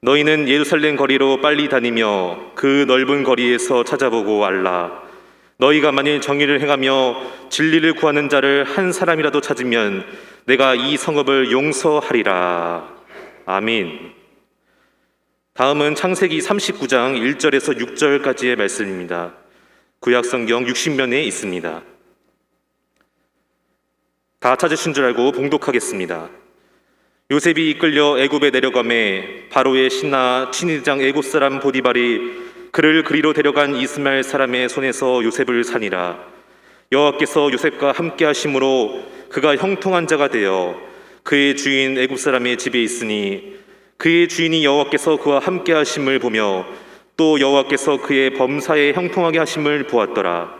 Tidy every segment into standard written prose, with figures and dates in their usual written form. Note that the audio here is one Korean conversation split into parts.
너희는 예루살렘 거리로 빨리 다니며 그 넓은 거리에서 찾아보고 알라. 너희가 만일 정의를 행하며 진리를 구하는 자를 한 사람이라도 찾으면 내가 이 성읍을 용서하리라. 아멘. 다음은 창세기 39장 1절에서 6절까지의 말씀입니다. 구약성경 60면에 있습니다. 다 찾으신 줄 알고 봉독하겠습니다. 요셉이 이끌려 애굽에 내려가매 바로의 신하 친위장 애굽 사람 보디발이 그를 그리로 데려간 이스마엘 사람의 손에서 요셉을 산이라. 여호와께서 요셉과 함께 하심으로 그가 형통한 자가 되어 그의 주인 애굽 사람의 집에 있으니 그의 주인이 여호와께서 그와 함께 하심을 보며 또 여호와께서 그의 범사에 형통하게 하심을 보았더라.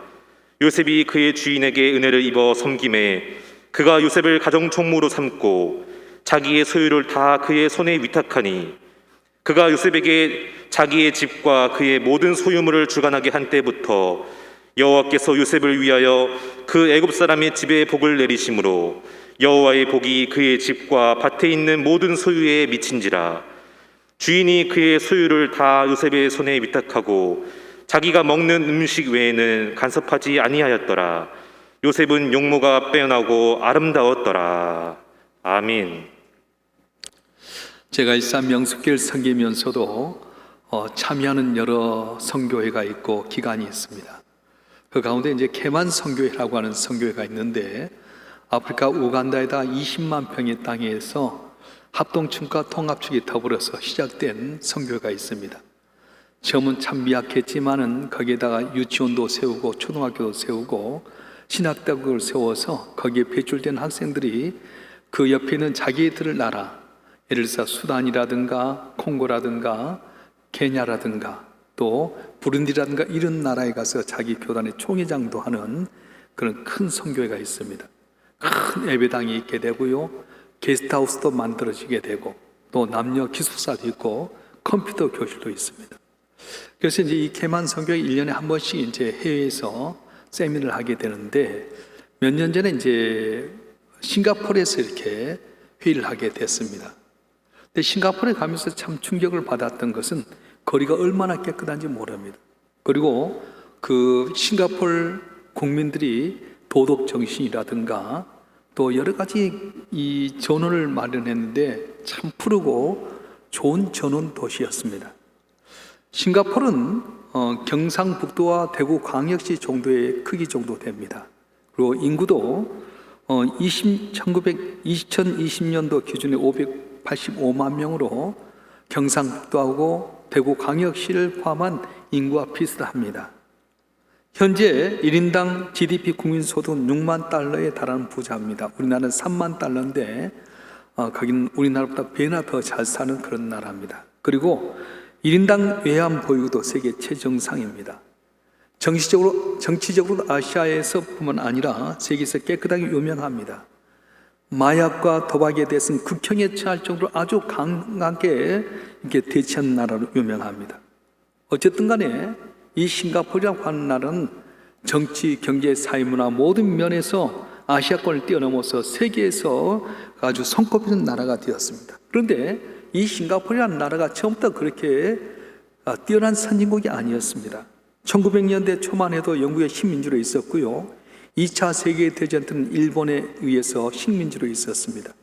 요셉이 그의 주인에게 은혜를 입어 섬김에 그가 요셉을 가정총무로 삼고 자기의 소유를 다 그의 손에 위탁하니 그가 요셉에게 자기의 집과 그의 모든 소유물을 주관하게 한 때부터 여호와께서 요셉을 위하여 그 애굽 사람의 집에 복을 내리심으로 여호와의 복이 그의 집과 밭에 있는 모든 소유에 미친지라. 주인이 그의 소유를 다 요셉의 손에 위탁하고 자기가 먹는 음식 외에는 간섭하지 아니하였더라. 요셉은 용모가 빼어나고 아름다웠더라. 아멘. 제가 일산 명숙교를 섬기면서도 참여하는 여러 선교회가 있고 기관이 있습니다. 그 가운데 이제 케만 선교회라고 하는 선교회가 있는데 아프리카 우간다에다 20만 평의 땅에서 합동층과 통합축이 더불어서 시작된 선교회가 있습니다. 처음은 참 미약했지만은 거기에다가 유치원도 세우고 초등학교도 세우고 신학대학을 세워서 거기에 배출된 학생들이 그 옆에 있는 자기들의 나라, 예를 들어서 수단이라든가 콩고라든가 케냐라든가 또 부룬디라든가 이런 나라에 가서 자기 교단의 총회장도 하는 그런 큰 선교회가 있습니다. 큰 예배당이 있게 되고요, 게스트하우스도 만들어지게 되고 또 남녀 기숙사도 있고 컴퓨터 교실도 있습니다. 그래서 이제 이 케만 선교회 1년에 한 번씩 이제 해외에서 세미나를 하게 되는데 몇 년 전에 이제 싱가포르에서 이렇게 회의를 하게 됐습니다. 근데 싱가포르에 가면서 참 충격을 받았던 것은 거리가 얼마나 깨끗한지 모릅니다. 그리고 그 싱가포르 국민들이 도덕 정신이라든가 또 여러 가지 이 전원을 마련했는데 참 푸르고 좋은 전원 도시였습니다. 싱가포르는 경상북도와 대구 광역시 정도의 크기 정도 됩니다. 그리고 인구도 2020년도 기준에 585만 명으로 경상북도하고 대구 광역시를 포함한 인구와 비슷합니다. 현재 1인당 GDP 국민소득은 6만 달러에 달하는 부자입니다. 우리나라는 3만 달러인데 거기는 우리나라보다 배나 더 잘 사는 그런 나라입니다. 그리고 1인당 외환 보유도 세계 최정상입니다. 정치적으로 아시아에서 뿐만 아니라 세계에서 깨끗하게 유명합니다. 마약과 도박에 대해서는 극형에 처할 정도로 아주 강하게 이렇게 대처한 나라로 유명합니다. 어쨌든 간에 이 싱가포르라고 하는 나라는 정치, 경제, 사회문화 모든 면에서 아시아권을 뛰어넘어서 세계에서 아주 손꼽히는 나라가 되었습니다. 그런데 이 싱가포르라는 나라가 처음부터 그렇게 뛰어난 선진국이 아니었습니다. 1900년대 초만 해도 영국의 식민지로 있었고요, 2차 세계대전 때는 일본에 의해서 식민지로 있었습니다.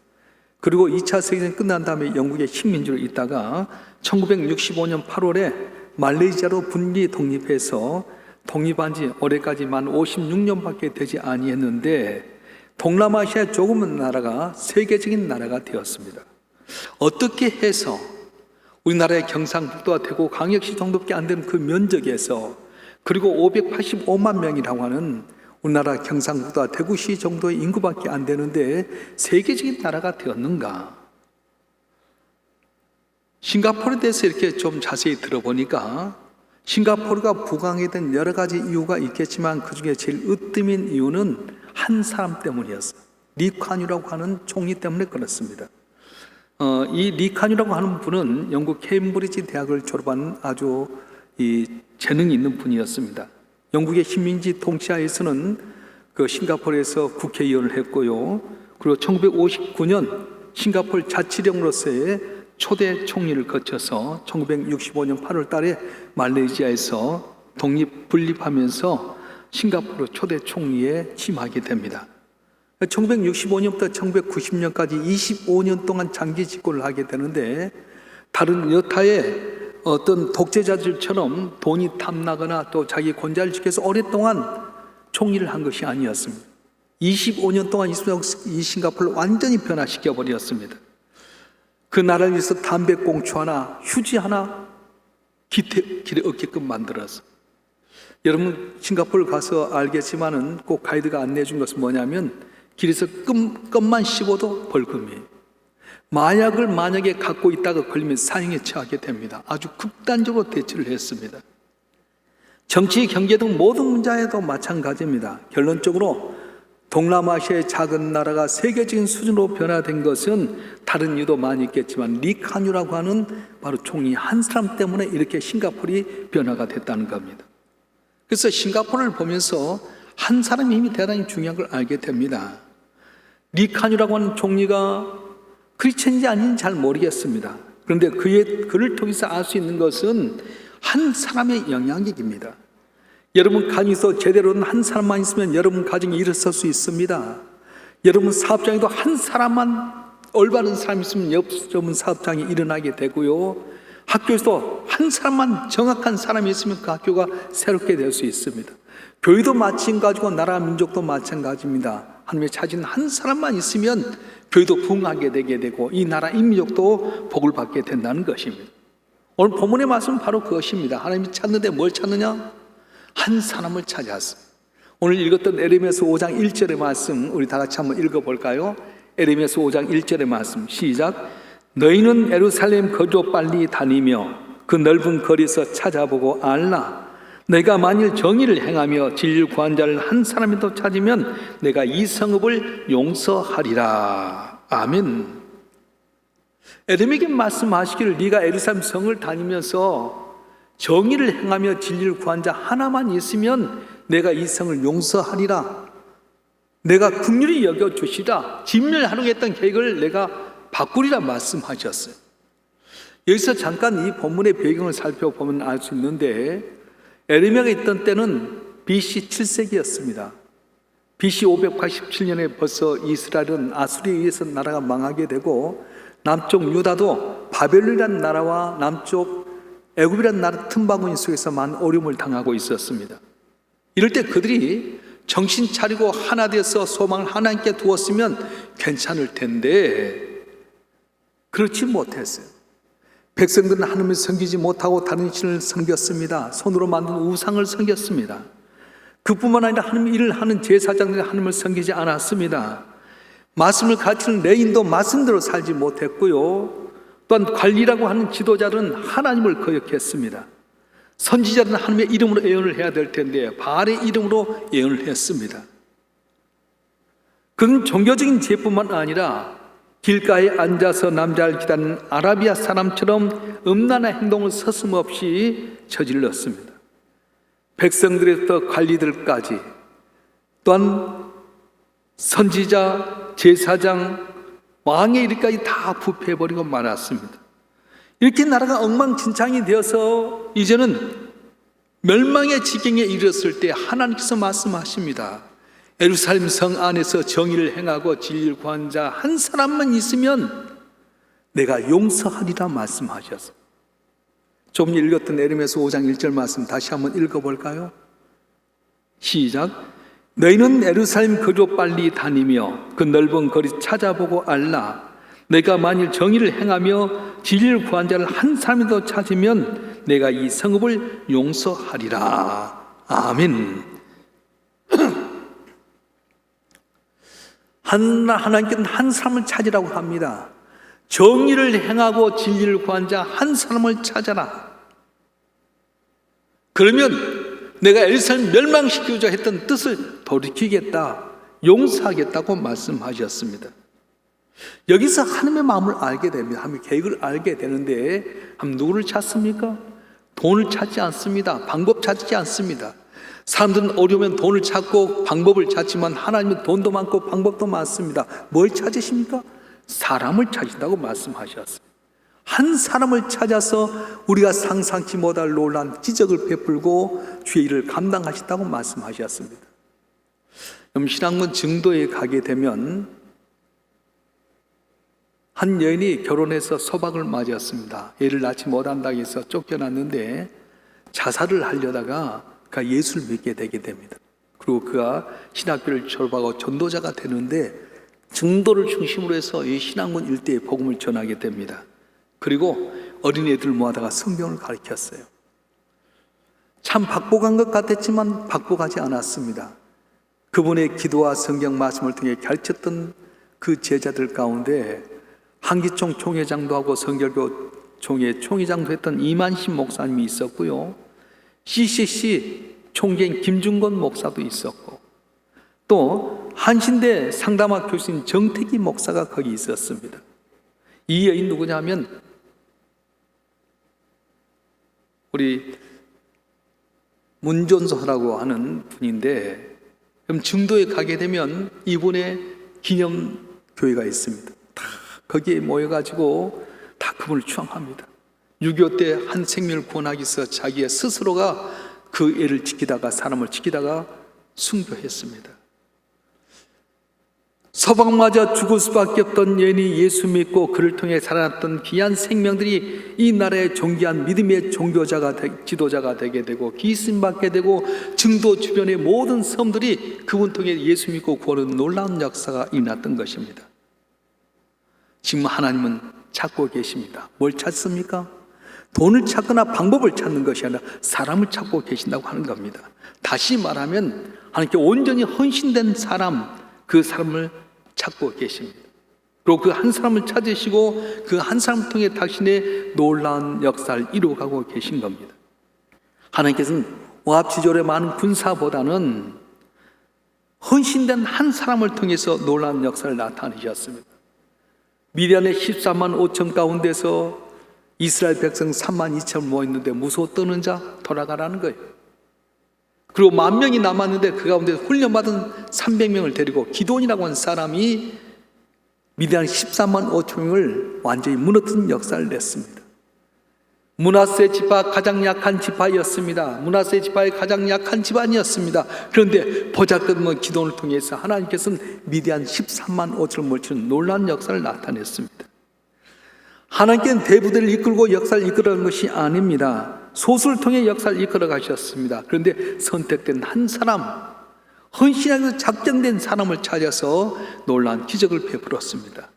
그리고 2차 세계대전 끝난 다음에 영국의 식민지로 있다가 1965년 8월에 말레이시아로 분리 독립해서 독립한 지 올해까지 만 56년밖에 되지 아니했는데 동남아시아의 조그만 나라가 세계적인 나라가 되었습니다. 어떻게 해서 우리나라의 경상북도와 대구 광역시 정도밖에 안 되는 그 면적에서 그리고 585만 명이라고 하는 우리나라 경상북도와 대구시 정도의 인구밖에 안 되는데 세계적인 나라가 되었는가? 싱가포르에 대해서 이렇게 좀 자세히 들어보니까 싱가포르가 부강에 된 여러 가지 이유가 있겠지만 그 중에 제일 으뜸인 이유는 한 사람 때문이었어요. 리콴유라고 하는 총리 때문에 그렇습니다. 이 리콴유라고 하는 분은 영국 케임브리지 대학을 졸업한 아주 재능이 있는 분이었습니다. 영국의 식민지 통치하에서는 그 싱가포르에서 국회의원을 했고요, 그리고 1959년 싱가포르 자치령으로서의 초대 총리를 거쳐서 1965년 8월 달에 말레이시아에서 독립 분립하면서 싱가포르 초대 총리에 취임하게 됩니다. 1965년부터 1990년까지 25년 동안 장기 집권을 하게 되는데, 다른 여타의 어떤 독재자들처럼 돈이 탐나거나 또 자기 권좌를 지켜서 오랫동안 총리를 한 것이 아니었습니다. 25년 동안 이 싱가포르를 완전히 변화시켜 버렸습니다. 그 나라를 위해서 담배꽁초 하나, 휴지 하나 길에 없게끔 만들어서, 여러분 싱가포르 가서 알겠지만은 꼭 가이드가 안내해 준 것은 뭐냐면, 길에서 껌만 씹어도 벌금이에요. 마약을 만약에 갖고 있다가 걸리면 사형에 처하게 됩니다. 아주 극단적으로 대처를 했습니다. 정치, 경제 등 모든 분야에도 마찬가지입니다. 결론적으로 동남아시아의 작은 나라가 세계적인 수준으로 변화된 것은 다른 이유도 많이 있겠지만 리칸유라고 하는 바로 총리 한 사람 때문에 이렇게 싱가포르이 변화가 됐다는 겁니다. 그래서 싱가포르를 보면서 한 사람의 힘이 대단히 중요한 걸 알게 됩니다. 리칸유라고 하는 총리가 크리스천인지 아닌지 잘 모르겠습니다. 그런데 그를 통해서 알 수 있는 것은 한 사람의 영향력입니다. 여러분 가정에서 제대로 된 한 사람만 있으면 여러분 가정이 일어설 수 있습니다. 여러분 사업장에도 한 사람만 올바른 사람이 있으면 여러분 사업장이 일어나게 되고요. 학교에서도 한 사람만 정확한 사람이 있으면 그 학교가 새롭게 될 수 있습니다. 교회도 마찬가지고 나라 민족도 마찬가지입니다. 하나님의 찾은 한 사람만 있으면 교회도 부흥하게 되게 되고 이 나라 인민족도 복을 받게 된다는 것입니다. 오늘 본문의 말씀은 바로 그것입니다. 하나님이 찾는데 뭘 찾느냐? 한 사람을 찾았습니다. 오늘 읽었던 에레미야서 5장 1절의 말씀 우리 다 같이 한번 읽어볼까요? 에레미야서 5장 1절의 말씀 시작. 너희는 예루살렘 거저 빨리 다니며 그 넓은 거리에서 찾아보고 알라. 내가 만일 정의를 행하며 진리를 구한 자를 한 사람이라도 찾으면 내가 이 성읍을 용서하리라. 아멘. 에레미야에게 말씀하시기를 네가 예루살렘 성을 다니면서 정의를 행하며 진리를 구한 자 하나만 있으면 내가 이 성을 용서하리라. 내가 긍휼히 여겨주시라. 진멸하려고 했던 계획을 내가 바꾸리라 말씀하셨어요. 여기서 잠깐 이 본문의 배경을 살펴보면 알 수 있는데, 에레미야가 있던 때는 BC 7세기였습니다. BC 587년에 벌써 이스라엘은 아수리에 의해서 나라가 망하게 되고 남쪽 유다도 바벨론이라는 나라와 남쪽 애굽이라는 나라 틈바구니 속에서 많은 어려움을 당하고 있었습니다. 이럴 때 그들이 정신 차리고 하나 되어서 소망을 하나님께 두었으면 괜찮을 텐데 그렇지 못했어요. 백성들은 하나님을 섬기지 못하고 다른 신을 섬겼습니다. 손으로 만든 우상을 섬겼습니다. 그뿐만 아니라 하나님의 일을 하는 제사장들이 하나님을 섬기지 않았습니다. 말씀을 가르치는 레인도 말씀대로 살지 못했고요. 또한 관리라고 하는 지도자들은 하나님을 거역했습니다. 선지자들은 하나님의 이름으로 예언을 해야 될 텐데 바알의 이름으로 예언을 했습니다. 그는 종교적인 죄뿐만 아니라 길가에 앉아서 남자를 기다리는 아라비아 사람처럼 음란한 행동을 서슴없이 저질렀습니다. 백성들에서부터 관리들까지 또한 선지자, 제사장, 왕의 일까지 다 부패해버리고 말았습니다. 이렇게 나라가 엉망진창이 되어서 이제는 멸망의 지경에 이르렀을 때 하나님께서 말씀하십니다. 예루살렘 성 안에서 정의를 행하고 진리를 구한 자 한 사람만 있으면 내가 용서하리라 말씀하셨어요. 조금 읽었던 에레미야서 5장 1절 말씀 다시 한번 읽어볼까요? 시작. 너희는 예루살렘 거저 빨리 다니며 그 넓은 거리 찾아보고 알라. 내가 만일 정의를 행하며 진리를 구한 자를 한 사람이라도 찾으면 내가 이 성읍을 용서하리라. 아멘. 하나님께는 한 사람을 찾으라고 합니다. 정의를 행하고 진리를 구한 자 한 사람을 찾아라. 그러면 내가 예루살렘 멸망시키고자 했던 뜻을 돌이키겠다, 용서하겠다고 말씀하셨습니다. 여기서 하나님의 마음을 알게 됩니다. 하나님의 계획을 알게 되는데 누구를 찾습니까? 돈을 찾지 않습니다. 방법 찾지 않습니다. 사람들은 어려우면 돈을 찾고 방법을 찾지만 하나님은 돈도 많고 방법도 많습니다. 뭘 찾으십니까? 사람을 찾으신다고 말씀하셨어요. 한 사람을 찾아서 우리가 상상치 못할 놀라운 기적을 베풀고 주의 일을 감당하셨다고 말씀하셨습니다. 신앙은 증도에 가게 되면 한 여인이 결혼해서 소박을 맞이했습니다. 애를 낳지 못한다고 해서 쫓겨났는데 자살을 하려다가 그가 예수를 믿게 되게 됩니다. 그리고 그가 신학교를 졸업하고 전도자가 되는데 증도를 중심으로 해서 이 신안군 일대에 복음을 전하게 됩니다. 그리고 어린애들 모아다가 성경을 가르쳤어요. 참 박복한 것 같았지만 박복하지 않았습니다. 그분의 기도와 성경 말씀을 통해 가르쳤던 그 제자들 가운데 한기총 총회장도 하고 성결교 총회 총회장도 했던 이만신 목사님이 있었고요. CCC 총재인 김중건 목사도 있었고, 또 한신대 상담학 교수님 정택기 목사가 거기 있었습니다. 이 여인 누구냐면 우리 문존서라고 하는 분인데, 그럼 증도에 가게 되면 이분의 기념교회가 있습니다. 다 거기에 모여가지고 다 그분을 추앙합니다. 6.25 때 한 생명을 구원하기 위해서 자기의 스스로가 그 애를 지키다가 사람을 지키다가 순교했습니다. 서방마저 죽을 수밖에 없던 여인이 예수 믿고 그를 통해 살아났던 귀한 생명들이 이 나라의 존귀한 믿음의 지도자가 되게 되고 기씀 받게 되고 증도 주변의 모든 섬들이 그분 통해 예수 믿고 구원하는 놀라운 역사가 일어났던 것입니다. 지금 하나님은 찾고 계십니다. 뭘 찾습니까? 돈을 찾거나 방법을 찾는 것이 아니라 사람을 찾고 계신다고 하는 겁니다. 다시 말하면 하나님께 온전히 헌신된 사람, 그 사람을 찾고 계십니다. 그리고 그 한 사람을 찾으시고 그 한 사람을 통해 당신의 놀라운 역사를 이루어가고 계신 겁니다. 하나님께서는 오합지졸의 많은 군사보다는 헌신된 한 사람을 통해서 놀라운 역사를 나타내셨습니다. 미디안의 14만 5천 가운데서 이스라엘 백성 3만 2천 모였는데 무서워 떠는 자 돌아가라는 거예요. 그리고 10,000명이 남았는데 그 가운데 훈련받은 300명을 데리고 기돈이라고 하는 사람이 미디안 14만 5천 명을 완전히 무너뜨린 역사를 냈습니다. 므낫세 지파 가장 약한 지파였습니다. 므낫세 지파의 가장 약한 집안이었습니다. 그런데 보잘것없는 기도를 통해서 하나님께서는 미디안 13만 5천을 물리치는 놀라운 역사를 나타냈습니다. 하나님께는 대부들을 이끌고 역사를 이끌어가는 것이 아닙니다. 소수를 통해 역사를 이끌어 가셨습니다. 그런데 선택된 한 사람, 헌신하고 작정된 사람을 찾아서 놀라운 기적을 베풀었습니다.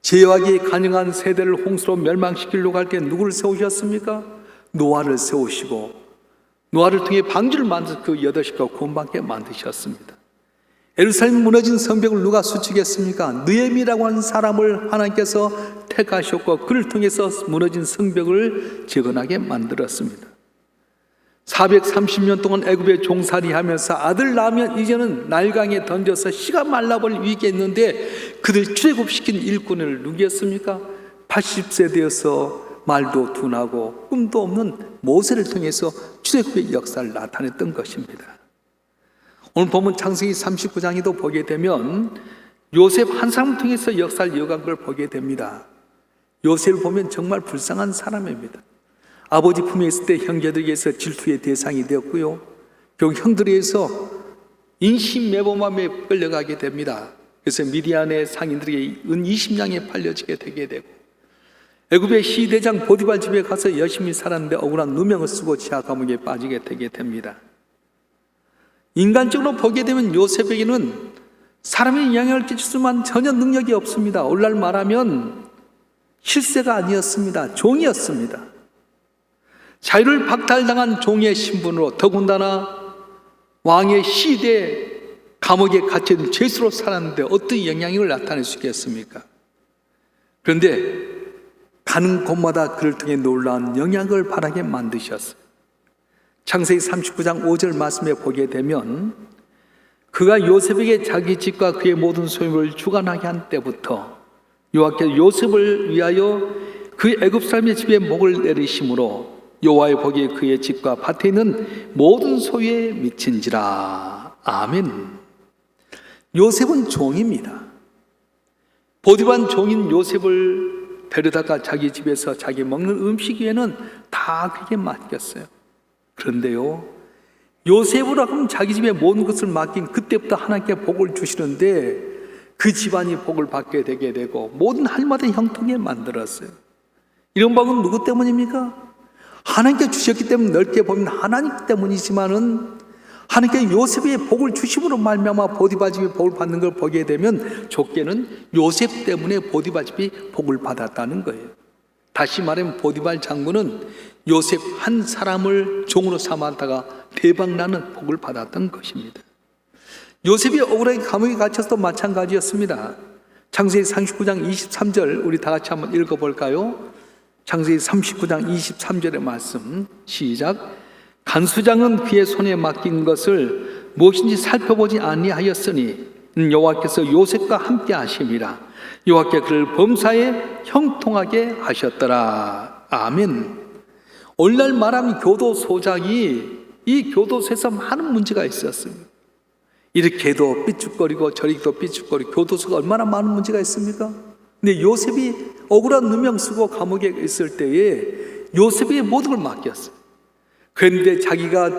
제어하기 가능한 세대를 홍수로 멸망시키려고 할 때 누구를 세우셨습니까? 노아를 세우시고 노아를 통해 방주를 만들어 그 8식구가 구원받게 만드셨습니다. 예루살렘 무너진 성벽을 누가 수축했습니까? 느헤미라고 하는 사람을 하나님께서 택하셨고 그를 통해서 무너진 성벽을 재건하게 만들었습니다. 430년 동안 애굽에 종살이하면서 아들 낳으면 이제는 나일강에 던져서 씨가 말라버릴 위기가 있는데 그들 출애굽시킨 일꾼을 누구였습니까? 80세 되어서 말도 둔하고 꿈도 없는 모세를 통해서 출애굽의 역사를 나타냈던 것입니다. 오늘 보면 창세기 39장에도 보게 되면 요셉 한 사람을 통해서 역사를 이어간 걸 보게 됩니다. 요셉을 보면 정말 불쌍한 사람입니다. 아버지 품에 있을 때 형제들에게서 질투의 대상이 되었고요. 결국 형들에 의해서 인신매범함에 끌려가게 됩니다. 그래서 미디안의 상인들에게 은 20냥에 팔려지게 되게 되고 애굽의 시대장 보디발 집에 가서 열심히 살았는데 억울한 누명을 쓰고 지하 감옥에 빠지게 되게 됩니다. 인간적으로 보게 되면 요셉에게는 사람의 영향을 끼칠 수만 전혀 능력이 없습니다. 오늘날 말하면 실세가 아니었습니다. 종이었습니다. 자유를 박탈당한 종의 신분으로 더군다나 왕의 시대에 감옥에 갇힌 죄수로 살았는데 어떤 영향력을 나타낼 수 있겠습니까? 그런데 가는 곳마다 그를 통해 놀라운 영향을 바라게 만드셨어요. 창세기 39장 5절 말씀에 보게 되면 그가 요셉에게 자기 집과 그의 모든 소유를 주관하게 한 때부터 여호와께서 요셉을 위하여 그 애굽 사람의 집에 목을 내리심으로 여호와의 복이 그의 집과 밭에 있는 모든 소유에 미친지라. 아멘. 요셉은 종입니다. 보디발 종인 요셉을 데려다가 자기 집에서 자기 먹는 음식 위에는 다 그게 맡겼어요. 그런데요, 요셉으로 하면 자기 집에 모든 것을 맡긴 그때부터 하나님께 복을 주시는데 그 집안이 복을 받게 되게 되고 모든 할마다 형통에 만들었어요. 이런 복은 누구 때문입니까? 하나님께 주셨기 때문에 넓게 보면 하나님 때문이지만은 하나님께 요셉의 복을 주심으로 말미암아 보디발 집이 복을 받는 걸 보게 되면 좁게는 요셉 때문에 보디발 집이 복을 받았다는 거예요. 다시 말하면 보디발 장군은 요셉 한 사람을 종으로 삼았다가 대박나는 복을 받았던 것입니다. 요셉이 억울하게 감옥에 갇혀서도 마찬가지였습니다. 창세기 39장 23절 우리 다 같이 한번 읽어볼까요? 창세기 39장 23절의 말씀 시작. 간수장은 그의 손에 맡긴 것을 무엇인지 살펴보지 아니하였으니 여호와께서 요셉과 함께 하심이라. 여호와께 그를 범사에 형통하게 하셨더라. 아멘. 오늘날 말하면 교도소장이 이 교도소에서 많은 문제가 있었습니다. 이렇게도 삐죽거리고 저리도 삐죽거리고 교도소가 얼마나 많은 문제가 있습니까? 근데 요셉이 억울한 누명 쓰고 감옥에 있을 때에 요셉이 모든 걸 맡겼어요. 그런데 자기가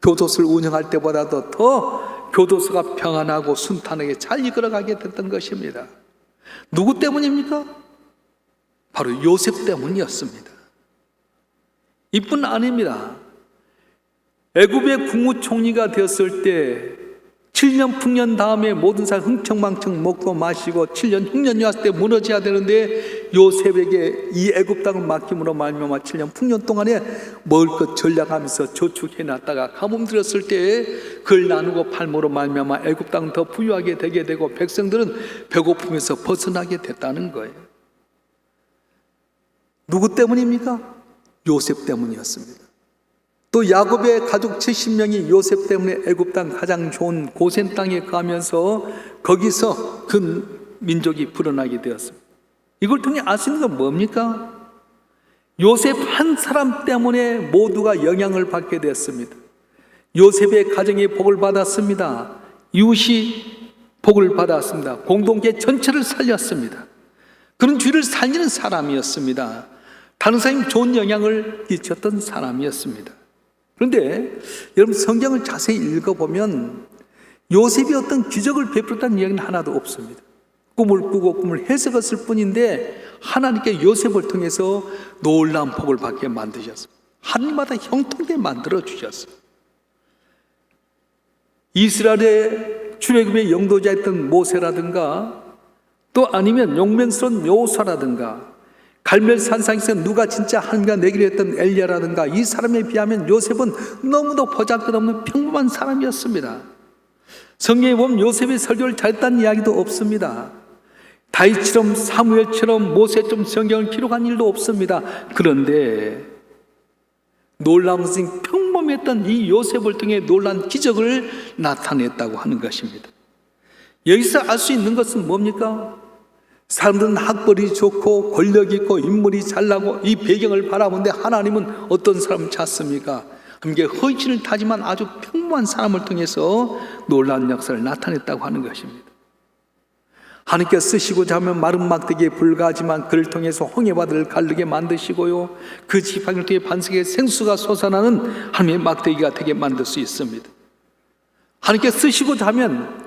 교도소를 운영할 때보다도 더 교도소가 평안하고 순탄하게 잘 이끌어가게 됐던 것입니다. 누구 때문입니까? 바로 요셉 때문이었습니다. 이뿐 아닙니다. 애굽의 국무총리가 되었을 때 7년 풍년 다음에 모든 사람 흥청망청 먹고 마시고 7년 흉년이 왔을 때 무너져야 되는데 요셉에게 이 애굽 땅을 맡김으로 말미암아 7년 풍년 동안에 먹을 것 전략하면서 저축해놨다가 가뭄 들었을 때 그걸 나누고 팔므로 말미암아 애굽 땅은 더 부유하게 되게 되고 백성들은 배고픔에서 벗어나게 됐다는 거예요. 누구 때문입니까? 요셉 때문이었습니다. 또 야곱의 가족 70명이 요셉 때문에 애굽 땅 가장 좋은 고센 땅에 가면서 거기서 그 민족이 불어나게 되었습니다. 이걸 통해 알 수 있는 건 뭡니까? 요셉 한 사람 때문에 모두가 영향을 받게 되었습니다. 요셉의 가정이 복을 받았습니다. 이웃이 복을 받았습니다. 공동체 전체를 살렸습니다. 그런 주를 살리는 사람이었습니다. 다른 사람이 좋은 영향을 끼쳤던 사람이었습니다. 그런데 여러분 성경을 자세히 읽어보면 요셉이 어떤 기적을 베풀었다는 이야기는 하나도 없습니다. 꿈을 꾸고 꿈을 해석했을 뿐인데 하나님께 요셉을 통해서 놀라운 복을 받게 만드셨습니다. 하나님마다 형통되게 만들어주셨습니다. 이스라엘의 출애굽의 영도자였던 모세라든가 또 아니면 용맹스러운 여호수아라든가 갈멜산상에서 누가 진짜 하나님과 내기를 했던 엘리야라든가 이 사람에 비하면 요셉은 너무도 보잘것없는 평범한 사람이었습니다. 성경에 보면 요셉이 설교를 잘했다는 이야기도 없습니다. 다윗처럼 사무엘처럼 모세처럼 성경을 기록한 일도 없습니다. 그런데 놀라운 것은 평범했던 이 요셉을 통해 놀라운 기적을 나타냈다고 하는 것입니다. 여기서 알 수 있는 것은 뭡니까? 사람들은 학벌이 좋고 권력이 있고 인물이 잘나고 이 배경을 바라보는데 하나님은 어떤 사람을 찾습니까? 함께 허위신을 타지만 아주 평범한 사람을 통해서 놀라운 역사를 나타냈다고 하는 것입니다. 하나님께 쓰시고자 하면 마른 막대기에 불과하지만 그를 통해서 홍해바다를 가르게 만드시고요, 그 지팡이를 통해 반석에 생수가 솟아나는 하나님의 막대기가 되게 만들 수 있습니다. 하나님께 쓰시고자 하면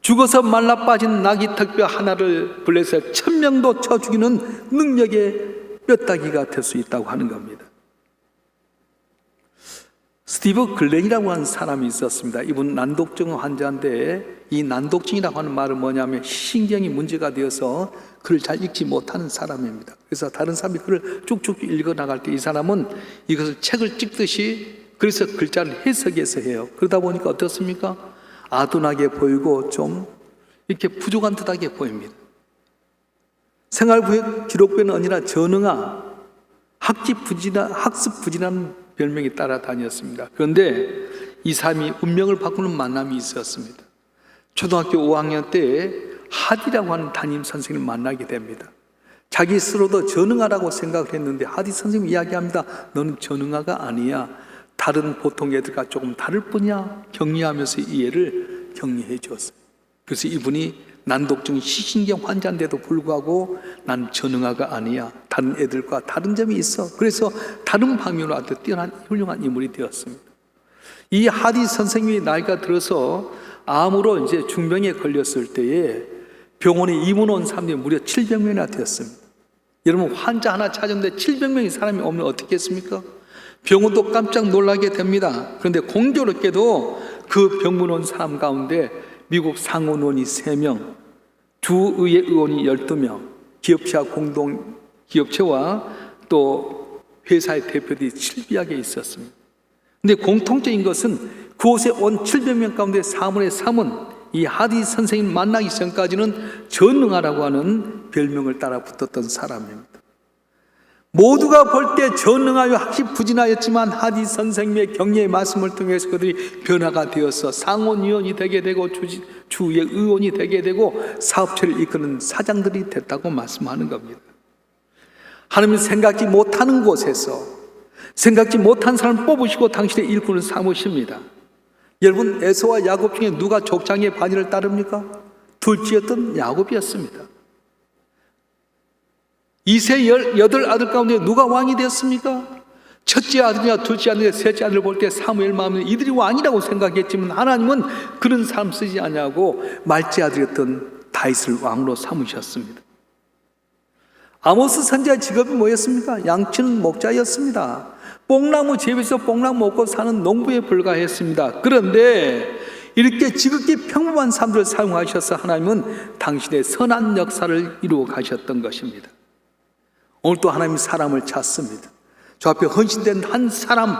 죽어서 말라 빠진 나귀 턱뼈 하나를 불려서 1000명도 쳐 죽이는 능력의 뼈다귀가 될 수 있다고 하는 겁니다. 스티브 글렌이라고 하는 사람이 있었습니다. 이분 난독증 환자인데 이 난독증이라고 하는 말은 뭐냐면 신경이 문제가 되어서 글을 잘 읽지 못하는 사람입니다. 그래서 다른 사람이 글을 쭉쭉 읽어나갈 때 이 사람은 이것을 책을 찍듯이 그래서 글자를 해석해서 해요. 그러다 보니까 어떻습니까? 아둔하게 보이고 좀 이렇게 부족한 듯하게 보입니다. 생활부의 기록부에는 아니라 전응아, 학습 부진한 별명이 따라다녔습니다. 그런데 이 사람이 운명을 바꾸는 만남이 있었습니다. 초등학교 5학년 때 하디라고 하는 담임 선생님을 만나게 됩니다. 자기 스스로도 전응아라고 생각을 했는데 하디 선생님이 이야기합니다. 너는 전응아가 아니야. 다른 보통 애들과 조금 다를 뿐이야. 격려하면서 이 애를 격려해 주었어요. 그래서 이분이 난독증 시신경 환자인데도 불구하고 난 전능아가 아니야. 다른 애들과 다른 점이 있어. 그래서 다른 방면으로 아주 뛰어난 훌륭한 인물이 되었습니다. 이 하디 선생님이 나이가 들어서 암으로 이제 중병에 걸렸을 때에 병원에 입원 온 사람들이 무려 700명이나 되었습니다. 여러분, 환자 하나 찾았는데 700명의 사람이 오면 어떻게 했습니까? 병원도 깜짝 놀라게 됩니다. 그런데 공교롭게도 그 병문 온 사람 가운데 미국 상원 의원이 3명, 주의회 의원이 12명, 기업체와 공동기업체와 또 회사의 대표들이 7비하게 있었습니다. 그런데 공통적인 것은 그곳에 온 700명 가운데 4분의 3은 이 하디 선생님 만나기 전까지는 전능하라고 하는 별명을 따라 붙었던 사람입니다. 모두가 볼 때 전능하여 학식부진하였지만 하디 선생님의 격려의 말씀을 통해서 그들이 변화가 되어서 상원의원이 되게 되고 주의 의원이 되게 되고 사업체를 이끄는 사장들이 됐다고 말씀하는 겁니다. 하나님이 생각지 못하는 곳에서 생각지 못한 사람을 뽑으시고 당신의 일꾼을 삼으십니다. 여러분, 에서와 야곱 중에 누가 족장의 반열을 따릅니까? 둘째였던 야곱이었습니다. 이세 18아들 가운데 누가 왕이 되었습니까? 첫째 아들이냐 둘째 아들이냐 셋째 아들을 볼 때 사무엘 마음에 이들이 왕이라고 생각했지만 하나님은 그런 사람 쓰지 않냐고 말째 아들이었던 다윗을 왕으로 삼으셨습니다. 아모스 선지자의 직업이 뭐였습니까? 양치는 목자였습니다. 뽕나무 재배에서 뽕나무 먹고 사는 농부에 불과했습니다. 그런데 이렇게 지극히 평범한 사람들을 사용하셔서 하나님은 당신의 선한 역사를 이루어 가셨던 것입니다. 오늘 또 하나님이 사람을 찾습니다. 저 앞에 헌신된 한 사람,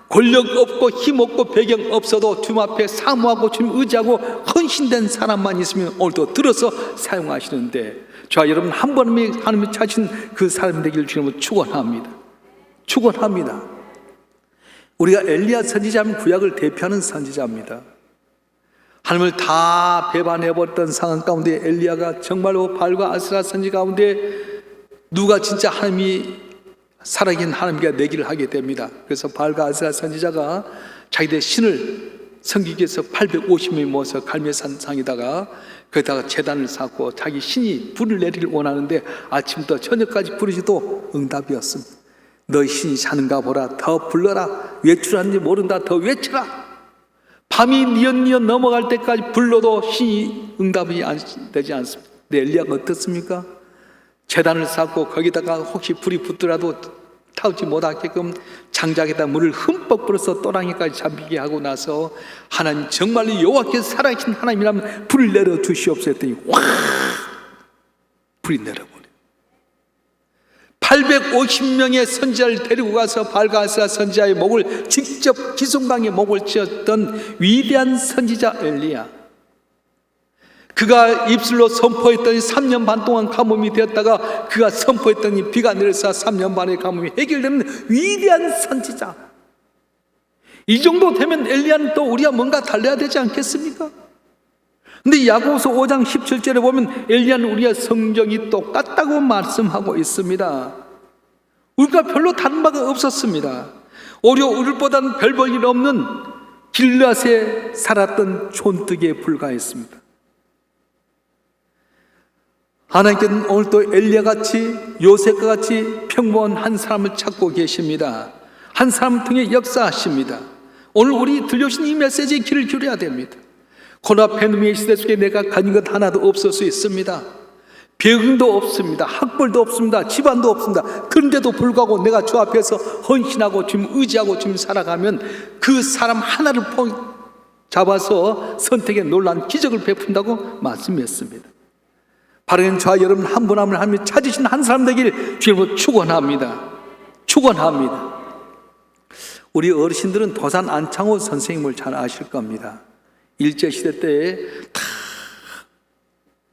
권력 없고 힘 없고 배경 없어도 주님 앞에 사모하고 주님 의지하고 헌신된 사람만 있으면 오늘도 들어서 사용하시는데 저와 여러분 한 번에 하나님이 찾으신 그 사람 되기를 주님은 축원합니다. 축원합니다. 우리가 엘리야 선지자는 구약을 대표하는 선지자입니다. 하나님을 다 배반해버렸던 상황 가운데 엘리야가 정말로 발과 아스라 선지 가운데 누가 진짜 하나님이 살아계신 하나님께 내기를 하게 됩니다. 그래서 발과 아스라 선지자가 자기들 신을 섬기기 위해서 850명이 모여서 갈멜산 상에다가 거기다가 제단을 쌓고 자기 신이 불을 내리길 원하는데 아침부터 저녁까지 부르시도 응답이었습니다. 너희 신이 사는가 보라. 더 불러라. 외출하는지 모른다. 더 외쳐라. 밤이 뉘엿뉘엿 넘어갈 때까지 불러도 신이 응답이 되지 않습니다. 근데 엘리야가 어떻습니까? 제단을 쌓고 거기다가 혹시 불이 붙더라도 타오지 못하게끔 장작에다 물을 흠뻑 불어서 또랑이까지 잠기게 하고 나서 하나님 정말로 여호와께서 살아계신 하나님이라면 불을 내려 주시옵소서 했더니 와 불이 내려버려요. 850명의 선지자를 데리고 가서 발가스라 선지자의 목을 직접 기송강에 목을 찧었던 위대한 선지자 엘리야, 그가 입술로 선포했더니 3년 반 동안 가뭄이 되었다가 그가 선포했더니 비가 내려서 3년 반의 가뭄이 해결되는 위대한 선지자. 이 정도 되면 엘리야는 또 우리가 뭔가 달라야 되지 않겠습니까? 근데 야고보서 5장 17절에 보면 엘리야는 우리와 성정이 똑같다고 말씀하고 있습니다. 우리가 별로 다른 바가 없었습니다. 오히려 우리보다는 별 볼 일 없는 길앗에 살았던 촌뜨기에 불과했습니다. 하나님께는 오늘 또 엘리야같이 요셉과 같이 평범한 한 사람을 찾고 계십니다. 한 사람을 통해 역사하십니다. 오늘 우리 들려주신 이 메시지에 귀를 기울여야 됩니다. 코로나 팬데믹 시대 속에 내가 가진 것 하나도 없을 수 있습니다. 배경도 없습니다. 학벌도 없습니다. 집안도 없습니다. 그런데도 불구하고 내가 주 앞에서 헌신하고 주님 의지하고 주님 살아가면 그 사람 하나를 잡아서 선택의 놀라운 기적을 베푼다고 말씀했습니다. 바로 저와 여러분 한 분 한 분 하나님이 찾으신 한 사람 되길 주님으로 축원합니다. 축원합니다. 우리 어르신들은 도산 안창호 선생님을 잘 아실 겁니다. 일제시대 때에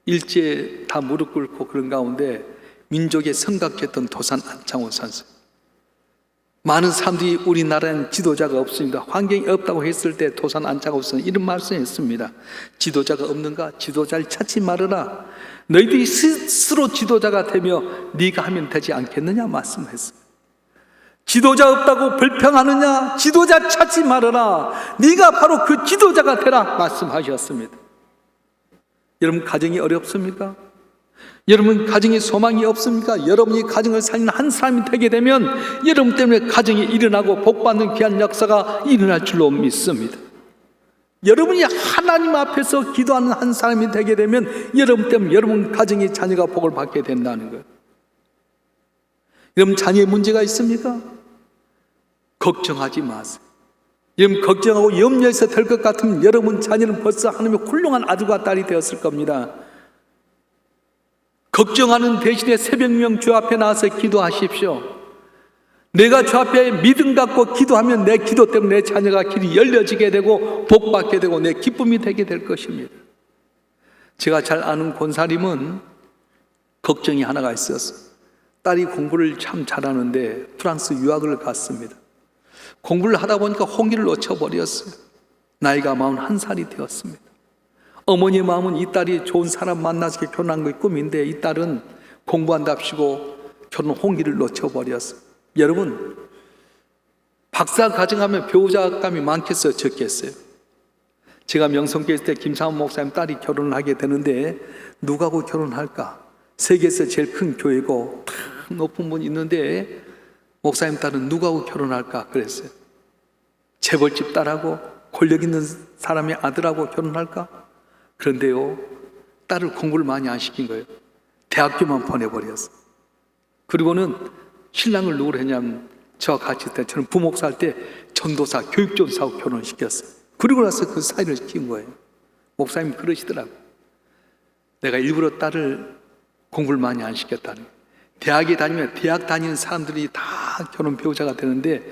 일제 다 무릎 꿇고 그런 가운데 민족의 성각했던 도산 안창호 선생. 많은 사람들이 우리나라에는 지도자가 없습니다. 환경이 없다고 했을 때 도산 안창호 선생 이런 말씀했습니다. 지도자가 없는가? 지도자를 찾지 말아라. 너희들이 스스로 지도자가 되며 네가 하면 되지 않겠느냐 말씀했습니다. 지도자 없다고 불평하느냐? 지도자 찾지 말아라. 네가 바로 그 지도자가 되라 말씀하셨습니다. 여러분 가정이 어렵습니까? 여러분 가정에 소망이 없습니까? 여러분이 가정을 살리는 한 사람이 되게 되면 여러분 때문에 가정이 일어나고 복받는 귀한 역사가 일어날 줄로 믿습니다. 여러분이 하나님 앞에서 기도하는 한 사람이 되게 되면 여러분 때문에 여러분 가정의 자녀가 복을 받게 된다는 거예요. 여러분 자녀의 문제가 있습니까? 걱정하지 마세요. 여러분 걱정하고 염려해서 될 것 같으면 여러분 자녀는 벌써 하나님의 훌륭한 아들과 딸이 되었을 겁니다. 걱정하는 대신에 새벽명 주 앞에 나와서 기도하십시오. 내가 주 앞에 믿음 갖고 기도하면 내 기도 때문에 내 자녀가 길이 열려지게 되고 복받게 되고 내 기쁨이 되게 될 것입니다. 제가 잘 아는 권사님은 걱정이 하나가 있었어요. 딸이 공부를 참 잘하는데 프랑스 유학을 갔습니다. 공부를 하다 보니까 홍기를 놓쳐버렸어요. 나이가 41살이 되었습니다. 어머니의 마음은 이 딸이 좋은 사람 만나서 결혼한 것이 꿈인데 이 딸은 공부한답시고 결혼 홍기를 놓쳐버렸어요. 여러분, 박사 과정하면 배우자감이 많겠어요, 적겠어요? 제가 명성교회 있을 때 김상원 목사님 딸이 결혼을 하게 되는데 누구하고 결혼할까? 세계에서 제일 큰 교회고 탁 높은 분이 있는데 목사님 딸은 누구하고 결혼할까? 그랬어요. 재벌집 딸하고 권력 있는 사람의 아들하고 결혼할까? 그런데요, 딸을 공부를 많이 안 시킨 거예요. 대학교만 보내버렸어요. 그리고는 신랑을 누구로 했냐면 저와 같이 있을 때 저는 부목사 할 때 전도사, 교육전사하고 결혼시켰어요. 그리고 나서 그 사이를 시킨 거예요. 목사님이 그러시더라고요. 내가 일부러 딸을 공부를 많이 안 시켰다는 거예요. 대학에 다니면 대학 다니는 사람들이 다 결혼 배우자가 되는데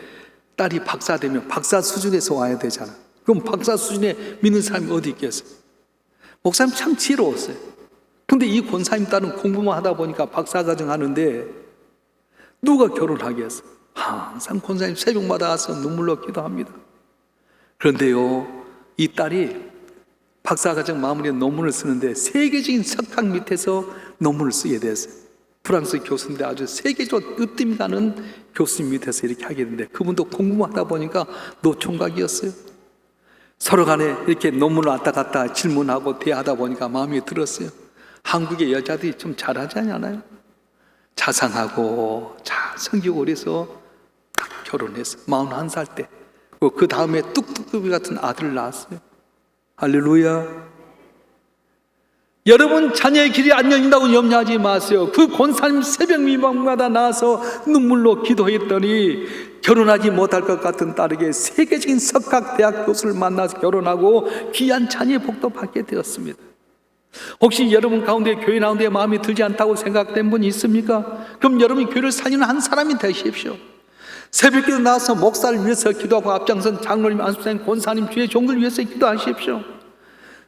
딸이 박사 되면 박사 수준에서 와야 되잖아. 그럼 박사 수준에 믿는 사람이 어디 있겠어요? 목사님 참 지혜로웠어요. 근데 이 권사님 딸은 공부만 하다 보니까 박사과정 하는데 누가 결혼하겠어요? 항상 권사님 새벽마다 와서 눈물로 기도합니다. 그런데요, 이 딸이 박사과정 마무리에 논문을 쓰는데 세계적인 석학 밑에서 논문을 쓰게 됐어요. 프랑스 교수인데 아주 세계적으로 으뜸이 가는 교수님 밑에서 이렇게 하게 됐는데 그분도 공부만 하다 보니까 노총각이었어요. 서로 간에 이렇게 논문을 왔다 갔다 질문하고 대하다 보니까 마음에 들었어요. 한국의 여자들이 좀 잘하지 않아요? 자상하고 잘 성기고 그래서 딱 결혼했어요. 41살 때. 그 다음에 뚝뚝뚝이 같은 아들을 낳았어요. 할렐루야. 여러분 자녀의 길이 안 열린다고 염려하지 마세요. 그 권사님 새벽 미망마다 나와서 눈물로 기도했더니 결혼하지 못할 것 같은 딸에게 세계적인 석학대학 교수를 만나서 결혼하고 귀한 자녀의 복도 받게 되었습니다. 혹시 여러분 가운데 교회 나오는데 마음에 들지 않다고 생각된 분이 있습니까? 그럼 여러분이 교회를 살리는 한 사람이 되십시오. 새벽기도 나와서 목사를 위해서 기도하고 앞장선 장로님, 안수사님, 권사님, 주의 종들 위해서 기도하십시오.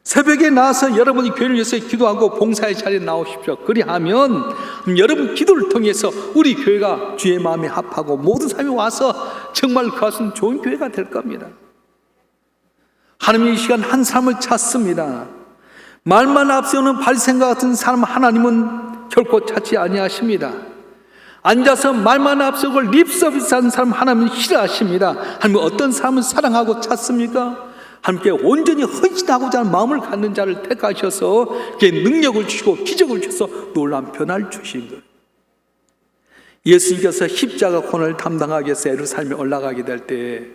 새벽에 나와서 여러분이 교회를 위해서 기도하고 봉사의 자리에 나오십시오. 그리하면 여러분 기도를 통해서 우리 교회가 주의 마음에 합하고 모든 사람이 와서 정말 그것은 좋은 교회가 될 겁니다. 하나님이 이 시간 한 사람을 찾습니다. 말만 앞세우는 바리새인과 같은 사람 하나님은 결코 찾지 아니하십니다. 앉아서 말만 앞세우고 립서비스하는 사람 하나님은 싫어하십니다. 하나님은 어떤 사람을 사랑하고 찾습니까? 함께 온전히 헌신하고자 하는 마음을 갖는 자를 택하셔서 그의 능력을 주시고 기적을 주셔서 놀라운 변화를 주신 거예요. 예수님께서 십자가 고난을 담당하기 위해서 예루살렘에 올라가게 될 때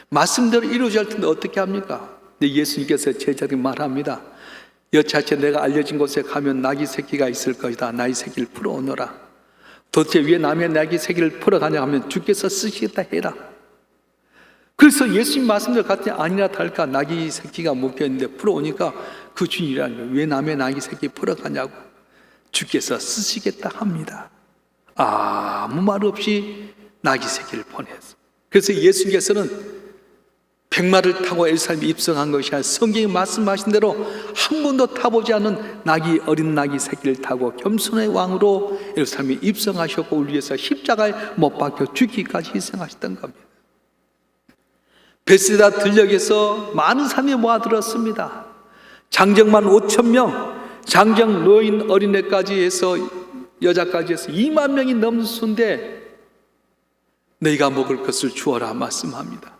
말씀대로 이루어질 텐데 어떻게 합니까? 근데 예수님께서 제자들에게 말합니다. 여차체 내가 알려진 곳에 가면 나귀 새끼가 있을 것이다. 나귀 새끼를 풀어오너라. 도대체 왜 남의 나귀 새끼를 풀어가냐 하면 주께서 쓰시겠다 해라. 그래서 예수님 말씀대로 갔더니 아니나 다를까 나귀 새끼가 묶여있는데 풀어오니까 그 주인이라는 거예요. 왜 남의 나귀 새끼 풀어가냐고. 주께서 쓰시겠다 합니다. 아무 말 없이 나귀 새끼를 보냈어요. 그래서 예수님께서는 백마를 타고 예루살렘에 입성한 것이 아니라 성경이 말씀하신 대로 한 번도 타보지 않은 어린 나귀 새끼를 타고 겸손의 왕으로 예루살렘에 입성하셨고 우리 위해서 십자가에 못 박혀 죽기까지 희생하셨던 겁니다. 베스다 들녘에서 많은 사람이 모아들었습니다. 장정만 5,000명, 장정 노인 어린애까지 해서 여자까지 해서 2만 명이 넘는 수인데 너희가 먹을 것을 주어라 말씀합니다.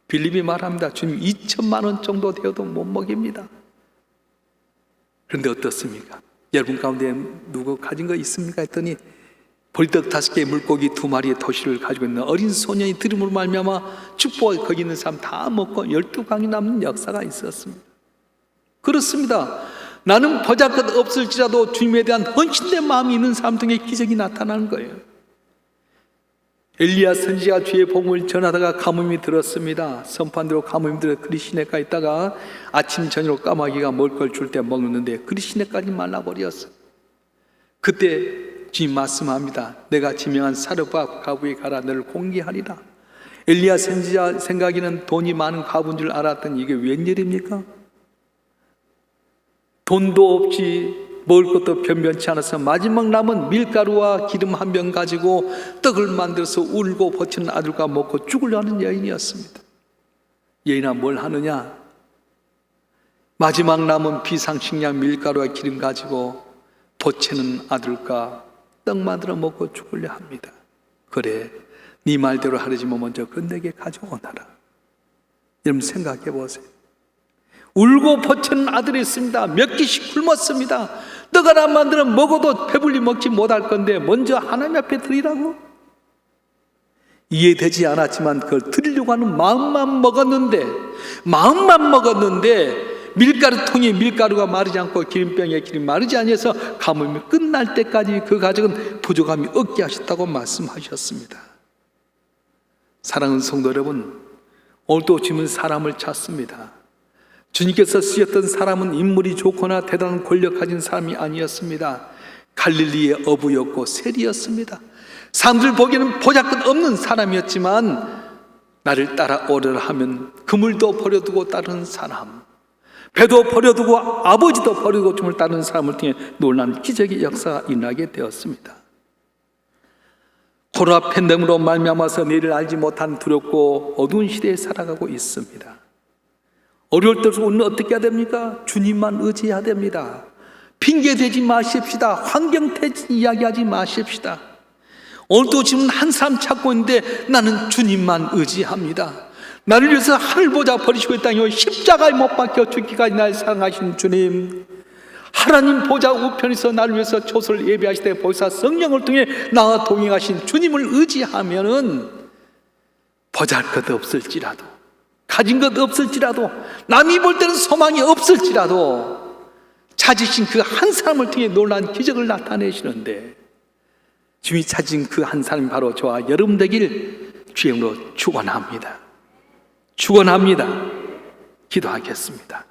빌립이 말합니다. 주님 2,000만 원 정도 되어도 못 먹입니다. 그런데 어떻습니까? 여러분 가운데 누구 가진 거 있습니까? 했더니 보리떡 5개 물고기 2마리의 토시를 가지고 있는 어린 소년이 들음으로 말미암아 축복을 거기 있는 사람 다 먹고 12강이 남는 역사가 있었습니다. 그렇습니다. 나는 보잘것 없을지라도 주님에 대한 헌신된 마음이 있는 사람 중에 기적이 나타나는 거예요. 엘리야 선지자가 주의 복음을 전하다가 가뭄이 들었습니다. 선판대로 가뭄이 들어 그리 시내가에 있다가 아침 저녁으로 까마귀가 먹을 걸 줄 때 먹는데 그리 시내까지 말라버렸어요. 그때 주님 말씀합니다. 내가 지명한 사르밧 과부에 가라 너를 공개하리라. 엘리야 선지자 생각에는 돈이 많은 과부인 줄 알았더니 이게 웬일입니까? 돈도 없이 먹을 것도 변변치 않아서 마지막 남은 밀가루와 기름 한 병 가지고 떡을 만들어서 울고 버티는 아들과 먹고 죽으려는 여인이었습니다. 여인아 뭘 하느냐? 마지막 남은 비상식량 밀가루와 기름 가지고 보채는 아들과 떡 만들어 먹고 죽으려 합니다. 그래, 네 말대로 하려지면 먼저 끝내게 가져오너라. 여러분 생각해 보세요. 울고 보채는 아들이 있습니다. 몇 끼씩 굶었습니다. 떡 하나 만들어 먹어도 배불리 먹지 못할 건데 먼저 하나님 앞에 드리라고? 이해되지 않았지만 그걸 드리려고 하는 마음만 먹었는데 밀가루통에 밀가루가 마르지 않고 기름병에 기름이 마르지 아니해서 가뭄이 끝날 때까지 그 가족은 부족함이 없게 하셨다고 말씀하셨습니다. 사랑하는 성도 여러분, 오늘도 주님은 사람을 찾습니다. 주님께서 쓰셨던 사람은 인물이 좋거나 대단한 권력 가진 사람이 아니었습니다. 갈릴리의 어부였고 세리였습니다. 사람들 보기에는 보잘것 없는 사람이었지만 나를 따라오려라 하면 그물도 버려두고 따르는 사람, 배도 버려두고 아버지도 버려두고 주님을 따르는 사람을 통해 놀라운 기적의 역사가 일어나게 되었습니다. 코로나 팬데믹으로 말미암아서 내일을 알지 못한 두렵고 어두운 시대에 살아가고 있습니다. 어려울 때 우리는 어떻게 해야 됩니까? 주님만 의지해야 됩니다. 핑계대지 마십시다. 환경태진 이야기하지 마십시다. 오늘도 지금 한 사람 찾고 있는데 나는 주님만 의지합니다. 나를 위해서 하늘 보자 버리시고 이 땅에 십자가에 못 박혀 죽기까지 날 사랑하신 주님, 하나님 보좌 우편에서 나를 위해서 초소를 예배하실 때 보혜사 성령을 통해 나와 동행하신 주님을 의지하면은 보잘것 없을지라도, 가진 것 없을지라도, 남이 볼 때는 소망이 없을지라도 찾으신 그 한 사람을 통해 놀라운 기적을 나타내시는데, 주님이 찾은 그 한 사람이 바로 저와 여러분 되길 주의 이름으로 축원합니다. 축원합니다. 기도하겠습니다.